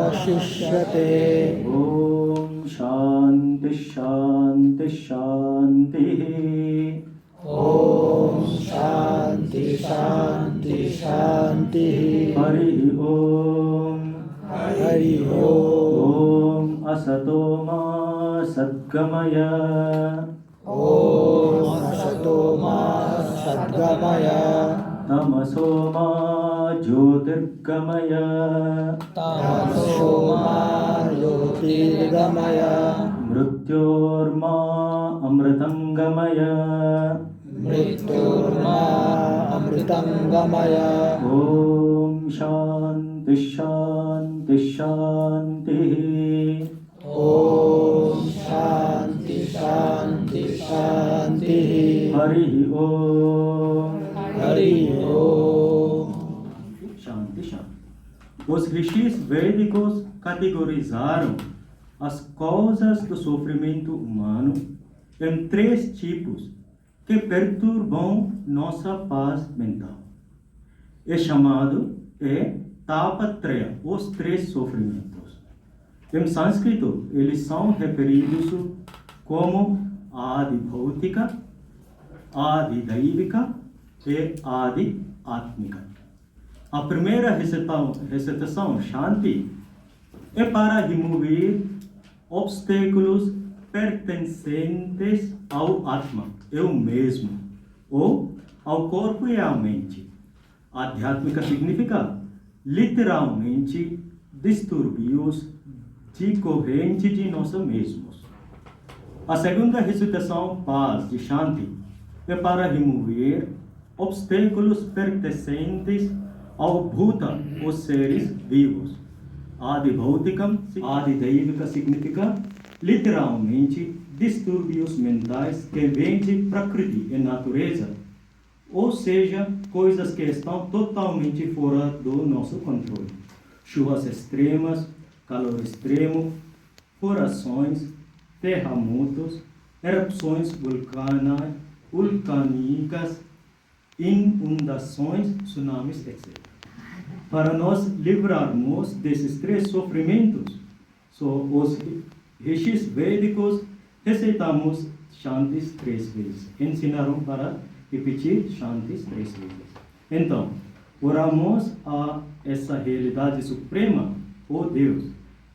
avashishyate. Om Shanti Shanti Shanti. Om Shanti Shanti Shanti. Hari Om. Hari Om Asato Ma Sadgamaya. Om Asato Ma Sadgamaya. Tamaso Ma Jyotirgamaya. Tamaso Ma Jyotirgamaya. Mrityorma Amritangamaya. Mrityorma Amritangamaya. Om Shanti Shanti Shanti. Om Shanti Shanti Shanti. Hari Om. Hari Om. Shanti Shanti. Os rishis védicos categorizaram as causas do sofrimento humano em 3 tipos que perturbam nossa paz mental. É chamado Tapatraya, os 3 sofrimentos. Em sânscrito, eles são referidos como Adi Bhautika, Adi Daivika e Adi Atmika. A primeira recitação, Shanti, é para remover obstáculos pertencentes ao Atma, eu mesmo, ou ao corpo e à mente. Adhyatmika significa, literalmente, distúrbios decorrentes de nós mesmos. A segunda recitação, Paz, de Shanti, é para remover obstáculos pertencentes ao Bhuta, os seres vivos. Adi Bhautikam, Adi Daivika significa, literalmente, distúrbios mentais que vêm de Prakriti e natureza, ou seja, coisas que estão totalmente fora do nosso controle. Chuvas extremas, calor extremo, furações, terremotos, erupções vulcânicas, inundações, tsunamis, etc. Para nós livrarmos desses 3 sofrimentos, os rishis védicos receitamos Shantis 3 vezes. Ensinaram para repetir Shantis 3 vezes. Então, oramos a essa realidade suprema, ó Deus,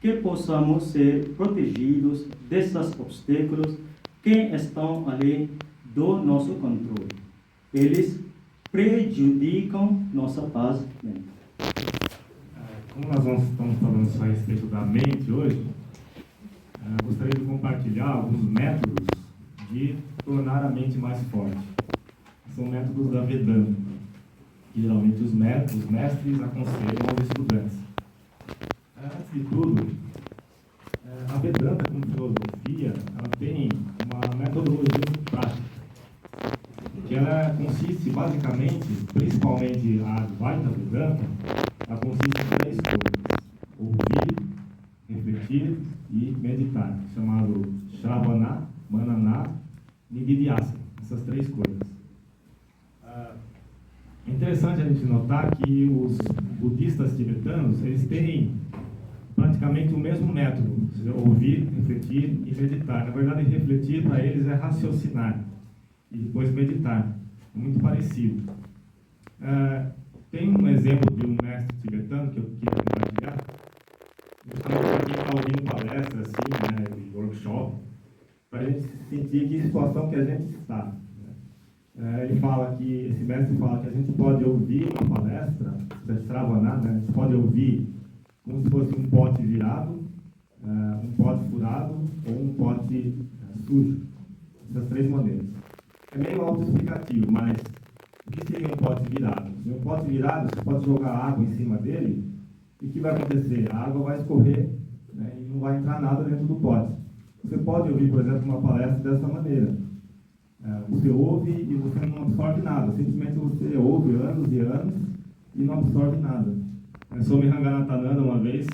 que possamos ser protegidos desses obstáculos que estão além do nosso controle. Eles prejudicam nossa paz mental. Como nós estamos falando só a respeito da mente hoje, gostaria de compartilhar alguns métodos de tornar a mente mais forte. São métodos da Vedanta, que geralmente os mestres aconselham aos estudantes. Antes de tudo, a Vedanta, como filosofia, ela tem uma metodologia muito prática, que ela consiste basicamente, principalmente a Advaita Vedanta, ela consiste em 3 coisas: ouvir, refletir e meditar, chamado Shravana, Manana, Nididhyasana, essas 3 coisas. É interessante a gente notar que os budistas tibetanos, eles têm praticamente o mesmo método, ou seja, ouvir, refletir e meditar. Na verdade, refletir para eles é raciocinar e depois meditar. É muito parecido. Tem um exemplo de um mestre tibetano que eu queria compartilhar, justamente para quem está ouvindo palestra assim, né, de workshop, para a gente sentir que situação que a gente está. Ele fala que, esse mestre fala que a gente pode ouvir uma palestra, Shravana, né, a gente pode ouvir como se fosse um pote virado, um pote furado ou um pote sujo. Essas 3 maneiras. É meio autoexplicativo, mas o que seria um pote virado? Um pote virado, você pode jogar água em cima dele e o que vai acontecer? A água vai escorrer, né, e não vai entrar nada dentro do pote. Você pode ouvir, por exemplo, uma palestra dessa maneira. Você ouve e você não absorve nada. Simplesmente você ouve anos e anos e não absorve nada. Swami Ranganatananda, uma vez,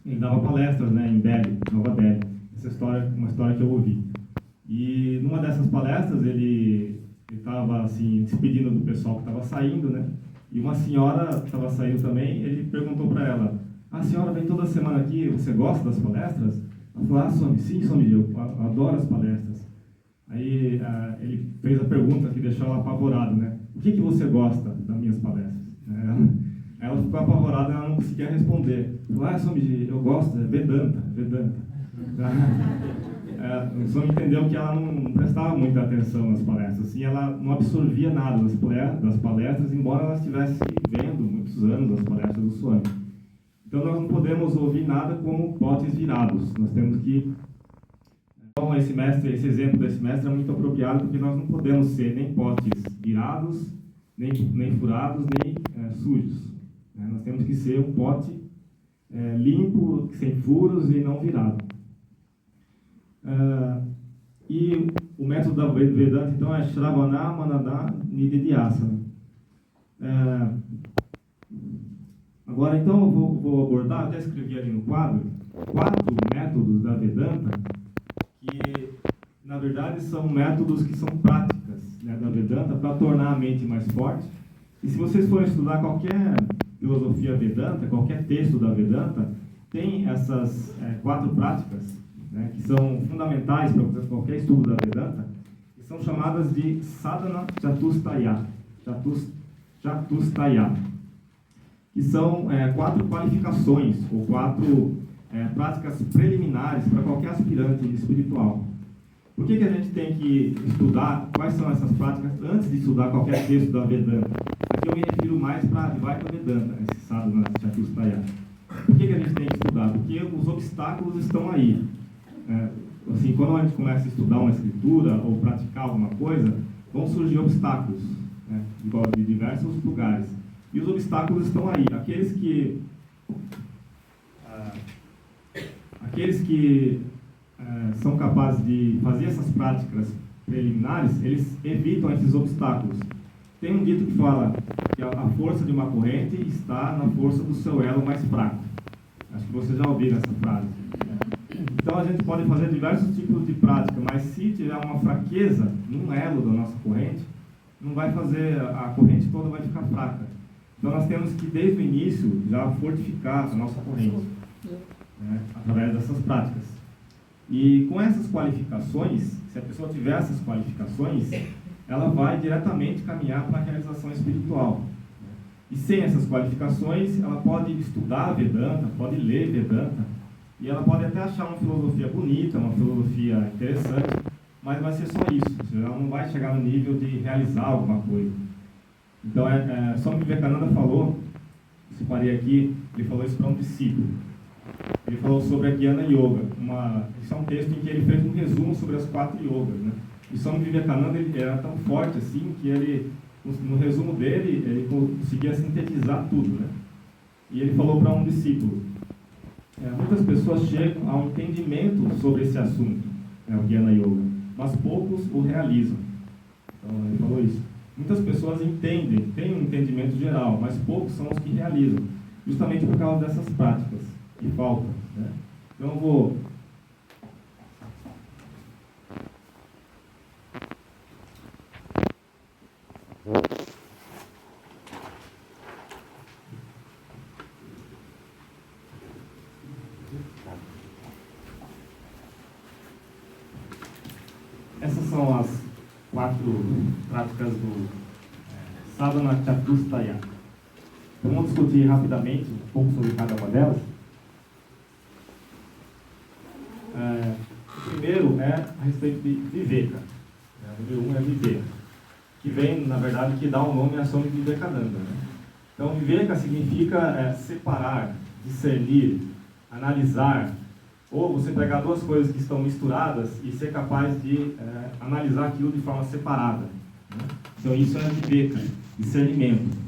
ele dava palestras, né, em Delhi, Nova Delhi. Essa história é uma história que eu ouvi. E numa dessas palestras, ele estava assim, despedindo do pessoal que estava saindo, né? E uma senhora estava saindo também, ele perguntou para ela: a senhora vem toda semana aqui, você gosta das palestras? Ela falou, Swami, sim, Swami, eu adoro as palestras. Aí ele fez a pergunta que deixou ela apavorada, né? O que você gosta das minhas palestras? Ela ficou apavorada, ela não conseguia responder. Falou, Swami, eu gosto, é Vedanta. O Swami entendeu que ela não prestava muita atenção nas palestras, assim, ela não absorvia nada das palestras, embora ela estivesse vendo muitos anos as palestras do Swami. Então nós não podemos ouvir nada como potes virados, nós temos que... Então esse exemplo desse mestre é muito apropriado, porque nós não podemos ser nem potes virados, nem furados, nem sujos. Nós temos que ser um pote limpo, sem furos e não virado. E o método da Vedanta, então, é Shravana, Manana, Nididhyasana. Agora, então, eu vou abordar, até escrevi ali no quadro, 4 métodos da Vedanta, que, na verdade, são métodos que são práticas, né, da Vedanta para tornar a mente mais forte. E se vocês forem estudar qualquer filosofia Vedanta, qualquer texto da Vedanta, tem essas 4 práticas, né, que são fundamentais para qualquer estudo da Vedanta, que são chamadas de Sadhana Chatustaya, que são 4 qualificações, ou 4 práticas preliminares para qualquer aspirante espiritual. Por que a gente tem que estudar quais são essas práticas antes de estudar qualquer texto da Vedanta? Aqui eu me refiro mais para Advaita Vedanta, esse Sadhana Chatustaya. Por que a gente tem que estudar? Porque os obstáculos estão aí. Assim, quando a gente começa a estudar uma escritura ou praticar alguma coisa, vão surgir obstáculos, né, de diversos lugares. E os obstáculos estão aí. Aqueles que são capazes de fazer essas práticas preliminares, eles evitam esses obstáculos. Tem um dito que fala que a força de uma corrente está na força do seu elo mais fraco. Acho que vocês já ouviram essa frase. Então a gente pode fazer diversos tipos de prática, mas se tiver uma fraqueza num elo da nossa corrente, não vai fazer, a corrente toda vai ficar fraca. Então nós temos que, desde o início, já fortificar a nossa corrente, né, através dessas práticas. E com essas qualificações, se a pessoa tiver essas qualificações, ela vai diretamente caminhar para a realização espiritual. E sem essas qualificações, ela pode estudar Vedanta, pode ler Vedanta, e ela pode até achar uma filosofia bonita, uma filosofia interessante, mas vai ser só isso, ela não vai chegar no nível de realizar alguma coisa. Então, Swami Vivekananda falou, separei aqui, ele falou isso para um discípulo. Ele falou sobre a Jnana Yoga. Isso é um texto em que ele fez um resumo sobre as 4 yogas, né? E Swami Vivekananda ele era tão forte assim que ele, no resumo dele, ele conseguia sintetizar tudo, né? E ele falou para um discípulo: muitas pessoas chegam ao entendimento sobre esse assunto, o Jnana Yoga, mas poucos o realizam. Então ele falou isso. Muitas pessoas entendem, têm um entendimento geral, mas poucos são os que realizam, justamente por causa dessas práticas que faltam, né? Então eu vou... Essas são as 4 práticas do Sadhana Chatustaya. Então, vamos discutir rapidamente um pouco sobre cada uma delas. O primeiro é a respeito de Viveka. O número 1 é Viveka, que vem, na verdade, que dá o nome à Swami Vivekananda, né? Então, Viveka significa separar, discernir, analisar, ou você pegar 2 coisas que estão misturadas e ser capaz de analisar aquilo de forma separada, né? Então, isso é Viveka, discernimento.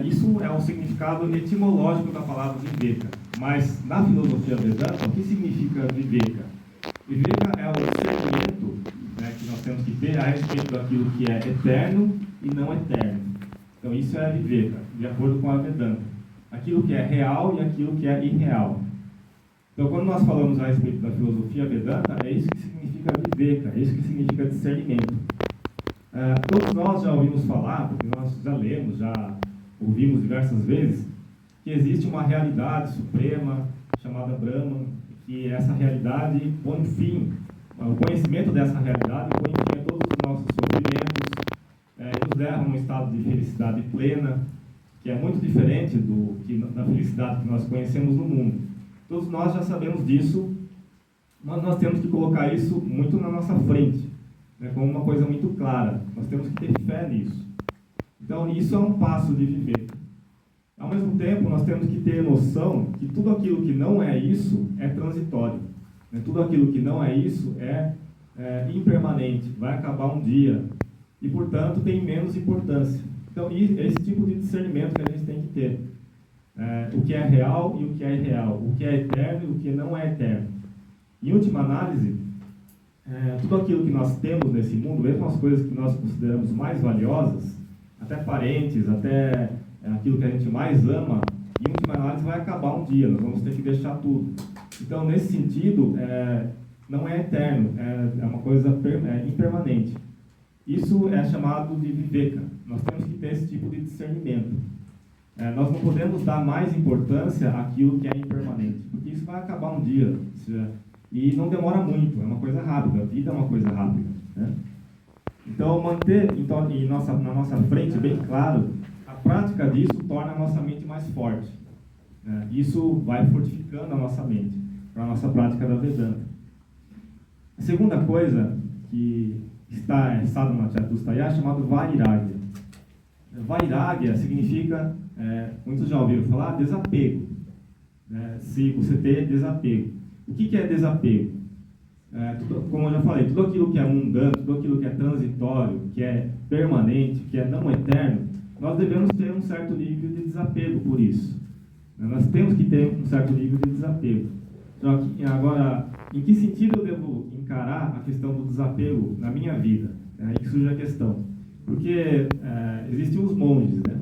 Isso é um significado etimológico da palavra Viveka, mas na filosofia Vedanta, o que significa Viveka? Viveka é o discernimento, né, que nós temos que ter a respeito daquilo que é eterno e não eterno. Então, isso é Viveka, de acordo com a Vedanta. Aquilo que é real e aquilo que é irreal. Então, quando nós falamos a respeito da filosofia Vedanta, é isso que significa Viveka, é isso que significa discernimento. Todos nós já ouvimos falar, porque nós já lemos, já ouvimos diversas vezes, que existe uma realidade suprema chamada Brahman, que essa realidade põe fim, o conhecimento dessa realidade põe fim a todos os nossos sofrimentos, nos leva a um estado de felicidade plena, que é muito diferente da felicidade que nós conhecemos no mundo. Todos nós já sabemos disso, mas nós temos que colocar isso muito na nossa frente, né, como uma coisa muito clara. Nós temos que ter fé nisso. Então, isso é um passo de viver. Ao mesmo tempo, nós temos que ter noção que tudo aquilo que não é isso é transitório. Né? Tudo aquilo que não é isso é impermanente, vai acabar um dia e, portanto, tem menos importância. Então, é esse tipo de discernimento que a gente tem que ter. O que é real e o que é irreal, o que é eterno e o que não é eterno. Em última análise, tudo aquilo que nós temos nesse mundo, mesmo as coisas que nós consideramos mais valiosas, até parentes, até aquilo que a gente mais ama, em última análise vai acabar um dia, nós vamos ter que deixar tudo. Então, nesse sentido, não é eterno, é uma coisa impermanente. Isso é chamado de viveka. Nós temos que ter esse tipo de discernimento. Nós não podemos dar mais importância àquilo que é impermanente, porque isso vai acabar um dia, e não demora muito, é uma coisa rápida, a vida é uma coisa rápida, né? Então, manter na nossa frente bem claro, a prática disso torna a nossa mente mais forte. Isso vai fortificando a nossa mente para a nossa prática da Vedanta. A segunda coisa que está sadhana chatustaya é chamado vairagya. Vairagya significa, muitos já ouviram falar, desapego. Se você ter desapego. O que é desapego? Como eu já falei, tudo aquilo que é mundano, tudo aquilo que é transitório, que é permanente, que é não eterno, nós devemos ter um certo nível de desapego por isso. Nós temos que ter um certo nível de desapego. Agora, em que sentido eu devo encarar a questão do desapego na minha vida? Aí que surge a questão. Porque existem os monges, né?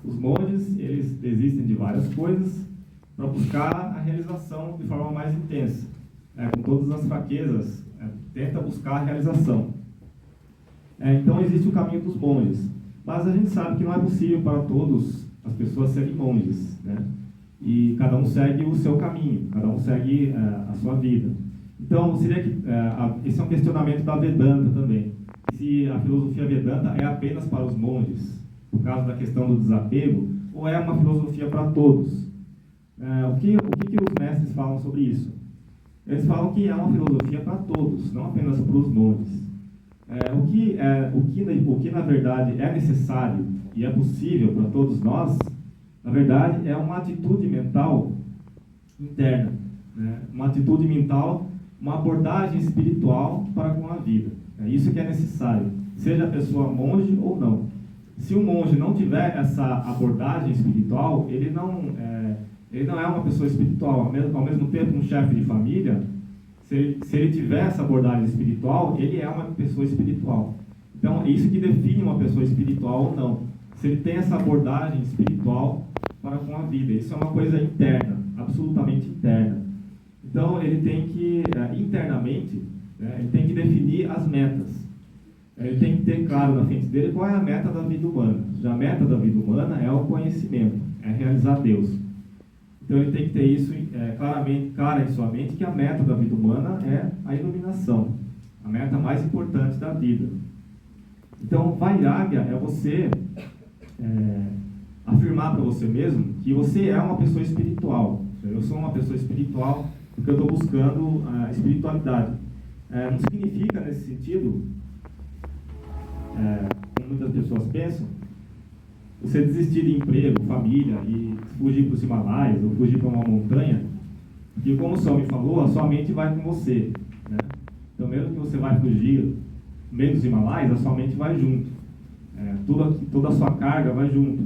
Os monges, eles desistem de várias coisas para buscar a realização de forma mais intensa. Com todas as fraquezas, tenta buscar a realização. Então existe o caminho dos monges. Mas a gente sabe que não é possível para todas as pessoas serem monges, né? E cada um segue o seu caminho, cada um segue a sua vida. Então, seria que esse é um questionamento da Vedanta também. Se a filosofia Vedanta é apenas para os monges, por causa da questão do desapego, ou é uma filosofia para todos? O que os mestres falam sobre isso? Eles falam que é uma filosofia para todos, não apenas para os monges. O que na verdade é necessário e é possível para todos nós, na verdade, é uma atitude mental interna, né? Uma atitude mental, uma abordagem espiritual para com a vida. É isso que é necessário, seja a pessoa monge ou não. Se o monge não tiver essa abordagem espiritual, ele não é uma pessoa espiritual. Ao mesmo tempo, um chefe de família, se ele tiver essa abordagem espiritual, ele é uma pessoa espiritual. Então, é isso que define uma pessoa espiritual ou não. Se ele tem essa abordagem espiritual para com a vida. Isso é uma coisa interna, absolutamente interna. Então, ele tem que, internamente, ele tem que definir as metas. Ele tem que ter claro na frente dele qual é a meta da vida humana. Já a meta da vida humana é o conhecimento, é realizar Deus. Então, ele tem que ter isso claro em sua mente, que a meta da vida humana é a iluminação, a meta mais importante da vida. Então, Vairagya é você afirmar para você mesmo que você é uma pessoa espiritual. Eu sou uma pessoa espiritual porque eu estou buscando a espiritualidade. Não significa, nesse sentido, como muitas pessoas pensam, você desistir de emprego, família e fugir para os Himalaias ou fugir para uma montanha, porque, como o Sol me falou, a sua mente vai com você, né? Então, mesmo que você vai fugir no meio dos Himalaias, a sua mente vai junto. Toda a sua carga vai junto.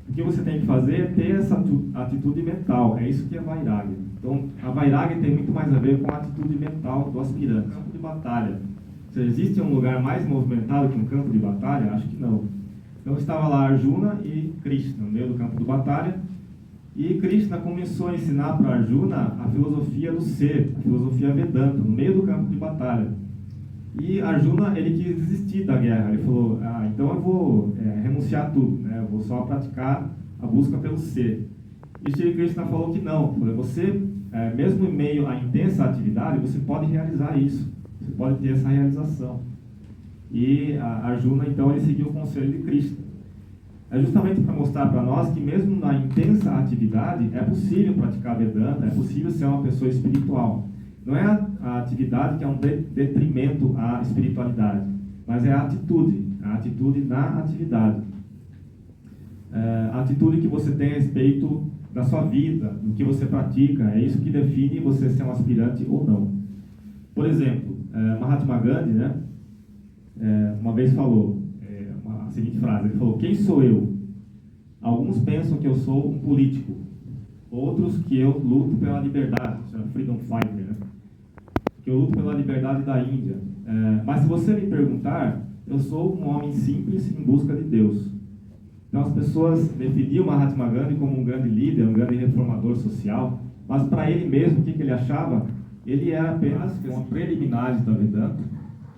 O que você tem que fazer é ter essa atitude mental. É isso que é Vairagya. Então, a Vairagya tem muito mais a ver com a atitude mental do aspirante. Campo de batalha. Se existe um lugar mais movimentado que um campo de batalha? Acho que não. Então, estava lá Arjuna e Krishna no meio do campo de batalha. E Krishna começou a ensinar para Arjuna a filosofia do ser, a filosofia Vedanta, no meio do campo de batalha. E Arjuna, ele quis desistir da guerra. Ele falou, então eu vou renunciar a tudo, né? Eu vou só praticar a busca pelo ser. E Shri Krishna falou que não. Você, mesmo em meio à intensa atividade, você pode realizar isso. Você pode ter essa realização. E a Arjuna, então, ele seguiu o conselho de Krishna. É justamente para mostrar para nós que mesmo na intensa atividade é possível praticar Vedanta, é possível ser uma pessoa espiritual. Não é a atividade que é um detrimento à espiritualidade, mas é a atitude na atividade. A atitude que você tem a respeito da sua vida, do que você pratica, é isso que define você ser um aspirante ou não. Por exemplo, Mahatma Gandhi, né, uma vez falou a seguinte frase, ele falou: quem sou eu? Alguns pensam que eu sou um político, outros que eu luto pela liberdade, chama freedom fighter, né? Que eu luto pela liberdade da Índia. Mas se você me perguntar, eu sou um homem simples em busca de Deus. Então as pessoas definiam Mahatma Gandhi como um grande líder, um grande reformador social, mas para ele mesmo, o que ele achava? Ele era apenas uma preliminar da Vedanta,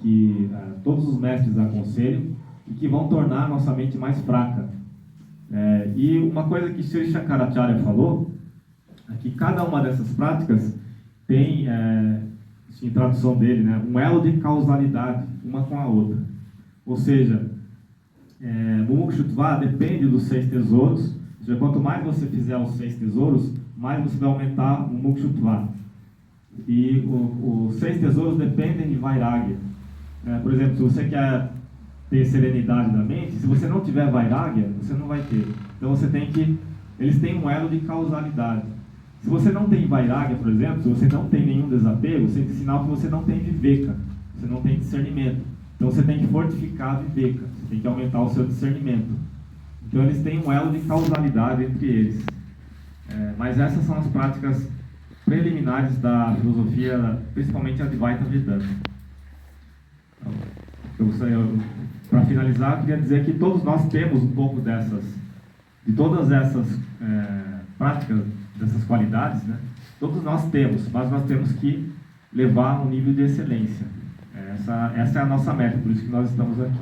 que todos os mestres aconselham, e que vão tornar a nossa mente mais fraca. E uma coisa que Sri Shankaracharya falou, é que cada uma dessas práticas tem, em tradução dele, né, um elo de causalidade, uma com a outra. Ou seja, Mumukshutva depende dos 6 tesouros, ou seja, quanto mais você fizer os 6 tesouros, mais você vai aumentar o Mumukshutva. E os 6 tesouros dependem de Vairagya. Por exemplo, se você quer ter serenidade da mente, se você não tiver Vairagya, você não vai ter. Então eles têm um elo de causalidade. Se você não tem Vairagya, por exemplo, se você não tem nenhum desapego, você tem sinal que você não tem Viveka, você não tem discernimento. Então você tem que fortificar a Viveka, você tem que aumentar o seu discernimento. Então eles têm um elo de causalidade entre eles. Mas essas são as práticas preliminares da filosofia, principalmente a Advaita Vedanta. Para finalizar, eu queria dizer que todos nós temos um pouco de todas essas práticas, dessas qualidades, né? Todos nós temos, mas nós temos que levar a um nível de excelência. Essa é a nossa meta, por isso que nós estamos aqui.